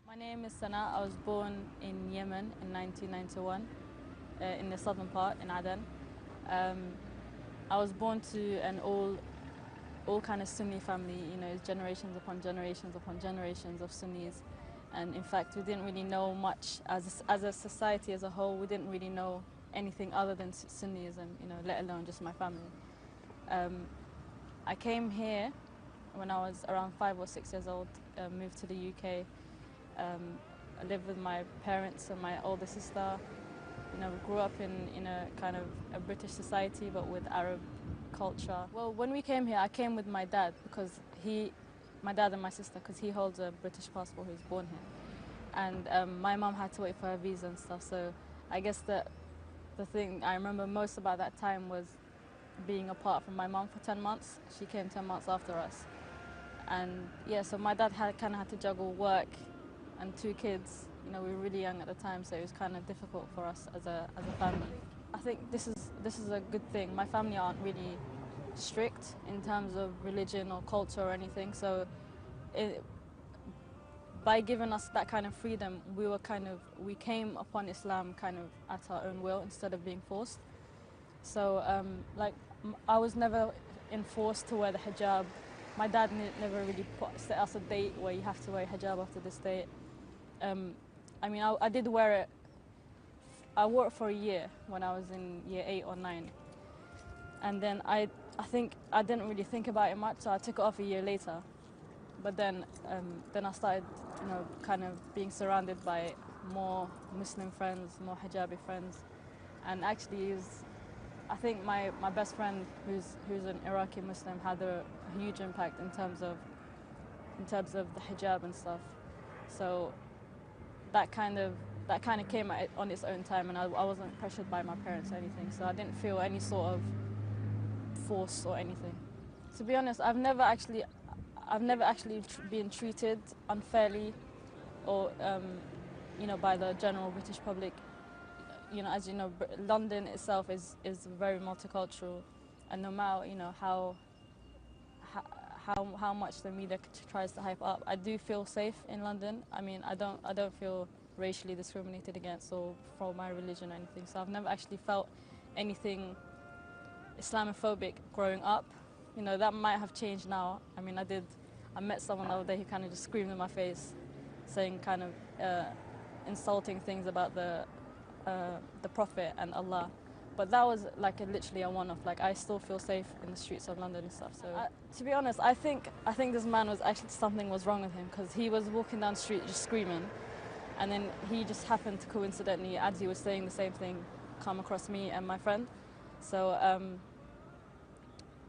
My name is Sana. I was born in Yemen in 1991, in the southern part, in Aden. Um, I was born to an all kind of Sunni family, you know, generations upon generations of Sunnis. And in fact, we didn't really know much as a society as a whole. We didn't really know anything other than Sunnism, you know, let alone just my family. Um, I came here when I was around 5 or 6 years old, moved to the UK. I lived with my parents and my older sister. You know, we grew up in a kind of a British society, but with Arab culture. Well, when we came here, I came with my dad because my dad and my sister, because he holds a British passport. He was born here, and my mum had to wait for her visa and stuff. So I guess the thing I remember most about that time was being apart from my mum for 10 months. She came 10 months after us. And yeah, so my dad kind of had to juggle work and 2 kids. You know, we were really young at the time, so it was kind of difficult for us as a family. I think this is a good thing. My family aren't really strict in terms of religion or culture or anything, so by giving us that kind of freedom, we came upon Islam kind of at our own will instead of being forced. So I was never enforced to wear the hijab. My dad never really set us a date where you have to wear hijab after this date. I mean, I did wear it. I wore it for a year when I was in year 8 or 9, and then I think I didn't really think about it much, so I took it off a year later. But then I started, you know, kind of being surrounded by more Muslim friends, more hijabi friends, and actually I think my best friend, who's an Iraqi Muslim, had a huge impact in terms of the hijab and stuff. So that kind of came on its own time, and I wasn't pressured by my parents or anything. So I didn't feel any sort of force or anything. To be honest, I've never actually been treated unfairly, or you know, by the general British public. You know, as you know, London itself is very multicultural, and no matter, you know, how much the media tries to hype up, I do feel safe in London. I mean, I don't feel racially discriminated against or for my religion or anything. So I've never actually felt anything Islamophobic growing up. You know, that might have changed now. I mean, I met someone the other day who kind of just screamed in my face, saying kind of insulting things about the Prophet and Allah. But that was like literally a one-off. Like, I still feel safe in the streets of London and stuff. So to be honest, I think this man was actually, something was wrong with him, because he was walking down the street just screaming, and then he just happened to coincidentally, as he was saying the same thing, come across me and my friend. So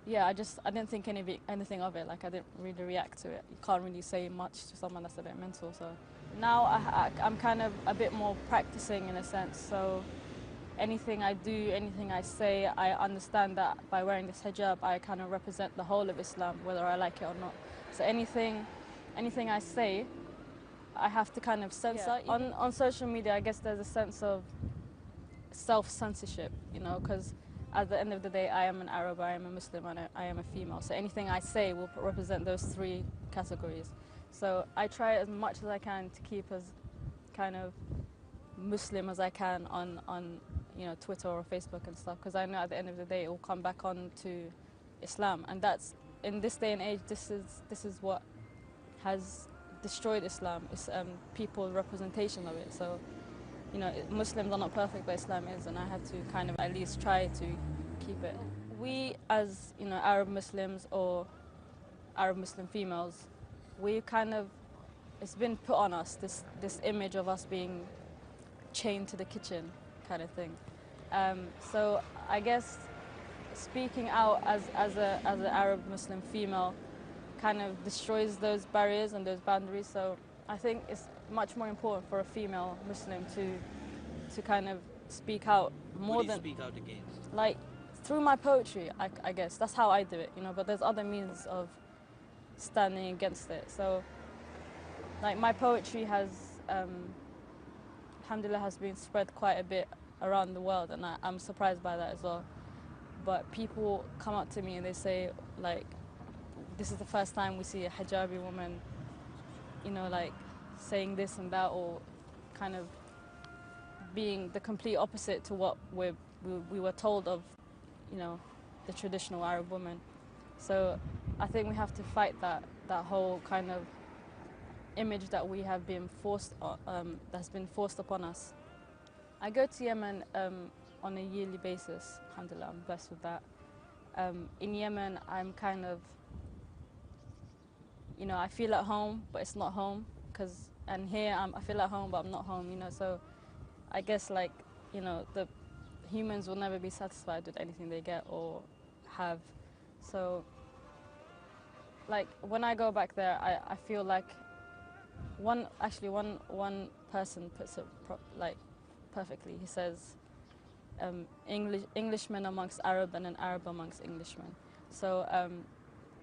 yeah, I didn't think anything of it. Like, I didn't really react to it. You can't really say much to someone that's a bit mental. So now I'm kind of a bit more practicing in a sense. So anything I do, anything I say, I understand that by wearing this hijab, I kind of represent the whole of Islam, whether I like it or not. So anything I say, I have to kind of censor. Yeah. On social media, I guess there's a sense of self-censorship, you know, because at the end of the day, I am an Arab, I am a Muslim, and I am a female. So anything I say will represent those 3 categories. So I try as much as I can to keep as kind of Muslim as I can on you know, Twitter or Facebook and stuff, because I know at the end of the day it will come back on to Islam, and that's, in this day and age, this is what has destroyed Islam. It's people's representation of it. So, you know, Muslims are not perfect, but Islam is, and I have to kind of at least try to keep it. We, as, you know, Arab Muslims or Arab Muslim females, we kind of, it's been put on us, this image of us being chained to the kitchen kind of thing. So I guess speaking out as an Arab Muslim female kind of destroys those barriers and those boundaries. So I think it's much more important for a female Muslim to kind of speak out more. What do you speak out against? Like, through my poetry, I guess that's how I do it, you know. But there's other means of standing against it. So, like, my poetry has, alhamdulillah, has been spread quite a bit around the world, and I'm surprised by that as well. But people come up to me and they say, like, this is the first time we see a hijabi woman, you know, like, saying this and that, or kind of being the complete opposite to what we were told of, you know, the traditional Arab woman. So I think we have to fight that whole kind of image that we have been forced, that's been forced upon us. I go to Yemen on a yearly basis. Alhamdulillah, I'm blessed with that. In Yemen, I'm kind of, you know, I feel at home, but it's not home. And here I feel at home, but I'm not home, you know. So I guess, like, you know, the humans will never be satisfied with anything they get or have. So, like, when I go back there, I feel like one person puts it like perfectly. He says, Englishmen amongst Arab and an Arab amongst Englishmen. So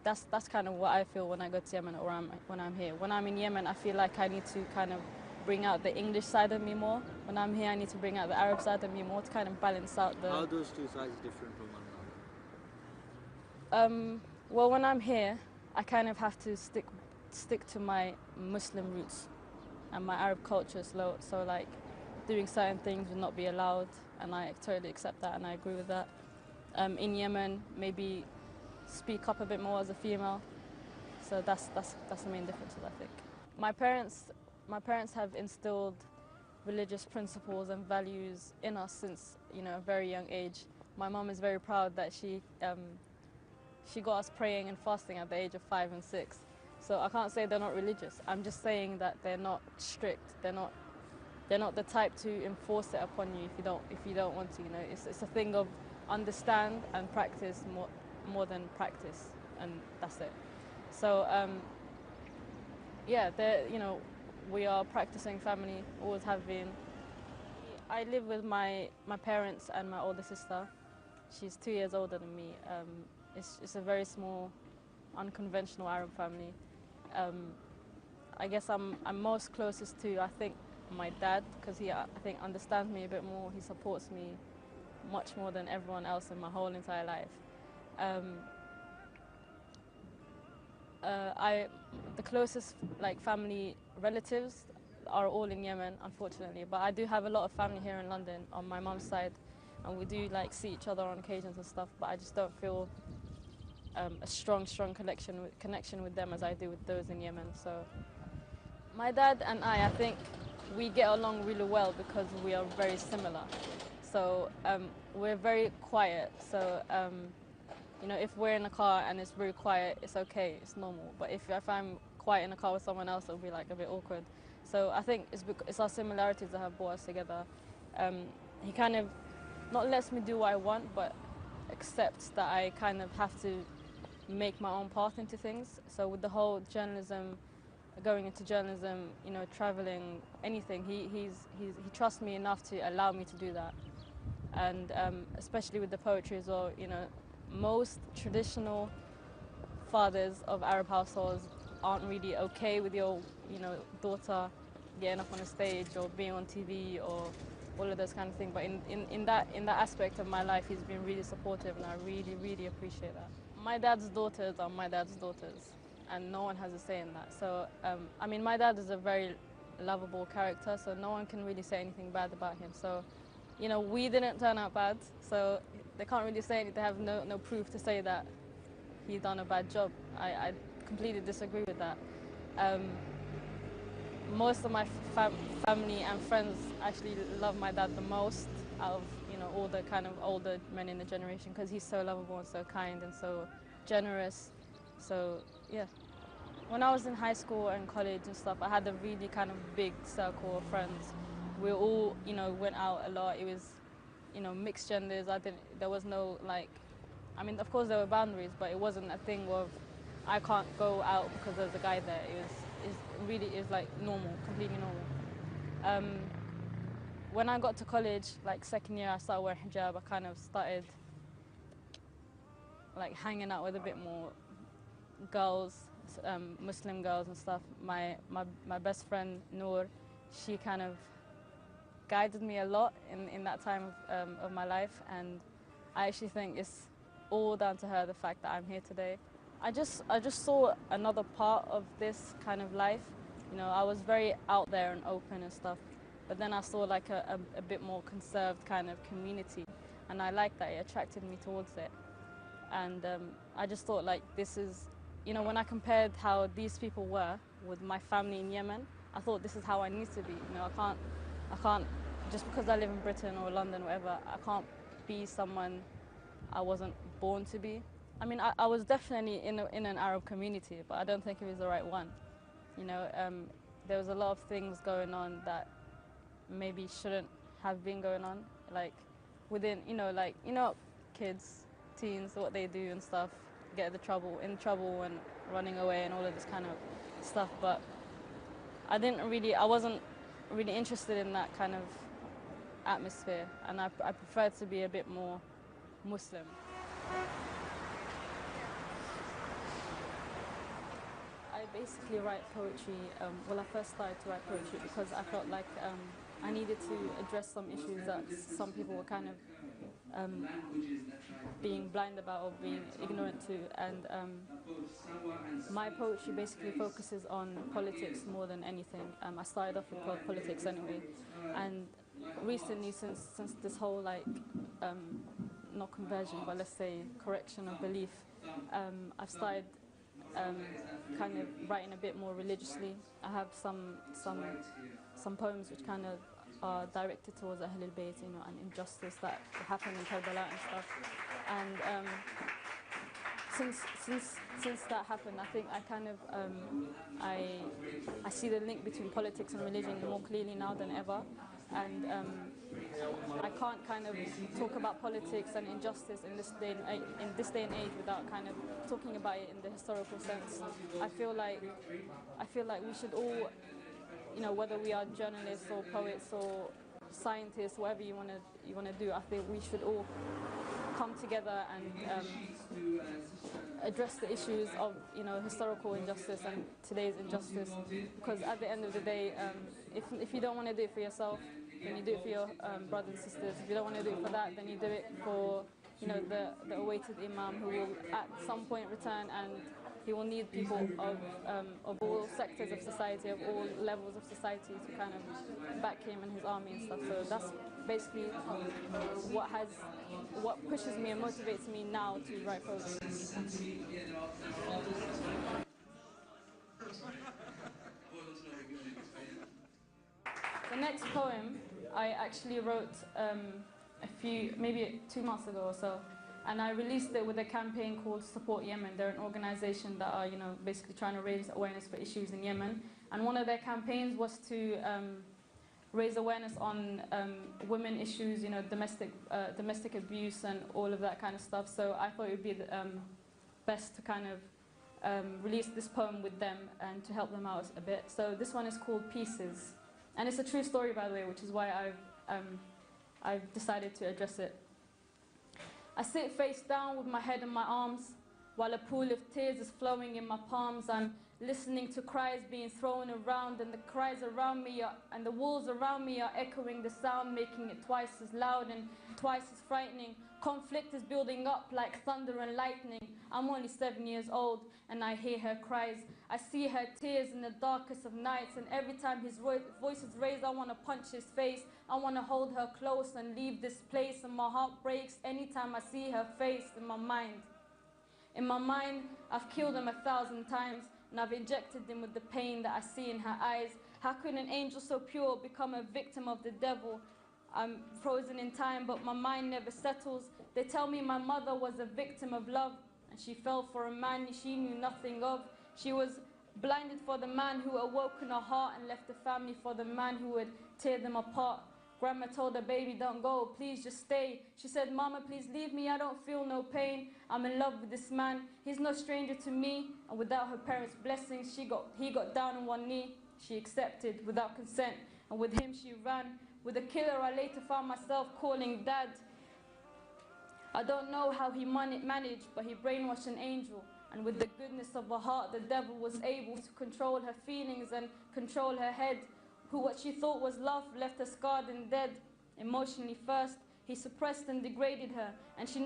that's kind of what I feel when I go to Yemen, or when I'm here. When I'm in Yemen, I feel like I need to kind of bring out the English side of me more. When I'm here, I need to bring out the Arab side of me more to kind of balance out the... How are those two sides different from one another? Well, when I'm here, I kind of have to stick to my Muslim roots and my Arab culture. So like, doing certain things will not be allowed, and I totally accept that and I agree with that. In Yemen, maybe speak up a bit more as a female. So that's the main difference, I think. My parents have instilled religious principles and values in us since, you know, a very young age. My mom is very proud that she got us praying and fasting at the age of 5 and 6. So I can't say they're not religious. I'm just saying that they're not strict. They're not the type to enforce it upon you if you don't want to. You know, it's a thing of understand and practice more than practice, and that's it. So yeah, you know, we are practicing family, always have been. I live with my parents and my older sister. She's 2 years older than me. It's a very small, unconventional Arab family. I guess I'm most closest to, I think, my dad, because he, I think, understands me a bit more. He supports me much more than everyone else in my whole entire life. The closest, like, family relatives are all in Yemen, unfortunately, but I do have a lot of family here in London on my mum's side, and we do, like, see each other on occasions and stuff, but I just don't feel a strong connection with them as I do with those in Yemen. So my dad and I think we get along really well because we are very similar. So we're very quiet. So you know, if we're in a car and it's very quiet, it's okay, it's normal. But if I'm quiet in a car with someone else, it'll be like a bit awkward. So I think it's our similarities that have brought us together. He kind of not lets me do what I want, but accepts that I kind of have to make my own path into things. So with the whole journalism, going into journalism, you know, traveling, anything, he trusts me enough to allow me to do that. And especially with the poetry as well, you know, most traditional fathers of Arab households aren't really okay with your, you know, daughter getting up on a stage or being on TV or all of those kind of things. But in that aspect of my life, he's been really supportive, and I really, really appreciate that. My dad's daughters are my dad's daughters, and no one has a say in that. So, I mean, my dad is a very lovable character, so no one can really say anything bad about him. So, you know, we didn't turn out bad, so they can't really say anything. They have no proof to say that he's done a bad job. I completely disagree with that. Most of my family and friends actually love my dad the most out of, you know, all the kind of older men in the generation, because he's so lovable and so kind and so generous. So yeah, when I was in high school and college and stuff, I had a really kind of big circle of friends. We all, you know, went out a lot. It was, you know, mixed genders. There was no, like, I mean, of course there were boundaries, but it wasn't a thing of I can't go out because there's a guy there. It really is like normal, completely normal. When I got to college, like second year, I started wearing hijab. I kind of started like hanging out with a bit more girls, Muslim girls and stuff. My best friend Noor, she kind of guided me a lot in that time of my life, and I actually think it's all down to her, the fact that I'm here today. I just saw another part of this kind of life, You know, I was very out there and open and stuff. But then I saw like a bit more conserved kind of community, and I liked that. It attracted me towards it. And I just thought like this is, you know, when I compared how these people were with my family in Yemen, I thought this is how I need to be. You know, I can't, just because I live in Britain or London or whatever, I can't be someone I wasn't born to be. I mean, I was definitely in an Arab community, but I don't think it was the right one. You know, there was a lot of things going on that maybe shouldn't have been going on, like within, like, kids, teens, what they do and stuff, get in trouble and running away and all of this kind of stuff. But I wasn't really interested in that kind of atmosphere, and I preferred to be a bit more Muslim. I basically write poetry. Well, I first started to write poetry because I felt like I needed to address some issues that some people were kind of being blind about or being ignorant to. And my poetry basically focuses on politics more than anything. I started off with politics anyway, and recently, since this whole like not conversion, but let's say correction of belief, I've started kind of writing a bit more religiously. I have some poems which kind of are directed towards Ahlul Bayt, and injustice that happened in Karbala and stuff. And since that happened, I think I kind of I see the link between politics and religion more clearly now than ever. And I can't kind of talk about politics and injustice in this day and age without kind of talking about it in the historical sense. I feel like we should all, whether we are journalists or poets or scientists, whatever you want to do, I think we should all come together and address the issues of historical injustice and today's injustice. Because at the end of the day, if you don't want to do it for yourself, then you do it for your brothers and sisters. If you don't want to do it for that, then you do it for the awaited Imam, who will at some point return, and he will need people of all sectors of society, of all levels of society, to kind of back him and his army and stuff. So that's basically what pushes me and motivates me now to write poetry. The next poem I actually wrote maybe 2 months ago or so, and I released it with a campaign called Support Yemen. They're an organization that are, basically trying to raise awareness for issues in Yemen. And one of their campaigns was to raise awareness on women issues, domestic abuse and all of that kind of stuff. So I thought it would be best to kind of release this poem with them and to help them out a bit. So this one is called Pieces. And it's a true story, by the way, which is why I've decided to address it. I sit face down with my head in my arms, while a pool of tears is flowing in my palms. I'm listening to cries being thrown around, and the cries around me and the walls around me are echoing the sound, making it twice as loud and twice as frightening. Conflict is building up like thunder and lightning. I'm only 7 years old, and I hear her cries. I see her tears in the darkest of nights, and every time his voice is raised, I want to punch his face. I want to hold her close and leave this place, and my heart breaks anytime I see her face in my mind. In my mind, I've killed him 1,000 times, and I've injected him with the pain that I see in her eyes. How could an angel so pure become a victim of the devil? I'm frozen in time, but my mind never settles. They tell me my mother was a victim of love, and she fell for a man she knew nothing of. She was blinded for the man who awoke in her heart and left the family for the man who would tear them apart. Grandma told her, baby, don't go, please just stay. She said, mama, please leave me, I don't feel no pain. I'm in love with this man, he's no stranger to me. And without her parents' blessings, he got down on one knee. She accepted without consent, and with him she ran. With the killer, I later found myself calling dad. I don't know how he managed, but he brainwashed an angel. And with the goodness of her heart, the devil was able to control her feelings and control her head. Who what she thought was love left her scarred and dead. Emotionally first, he suppressed and degraded her, and she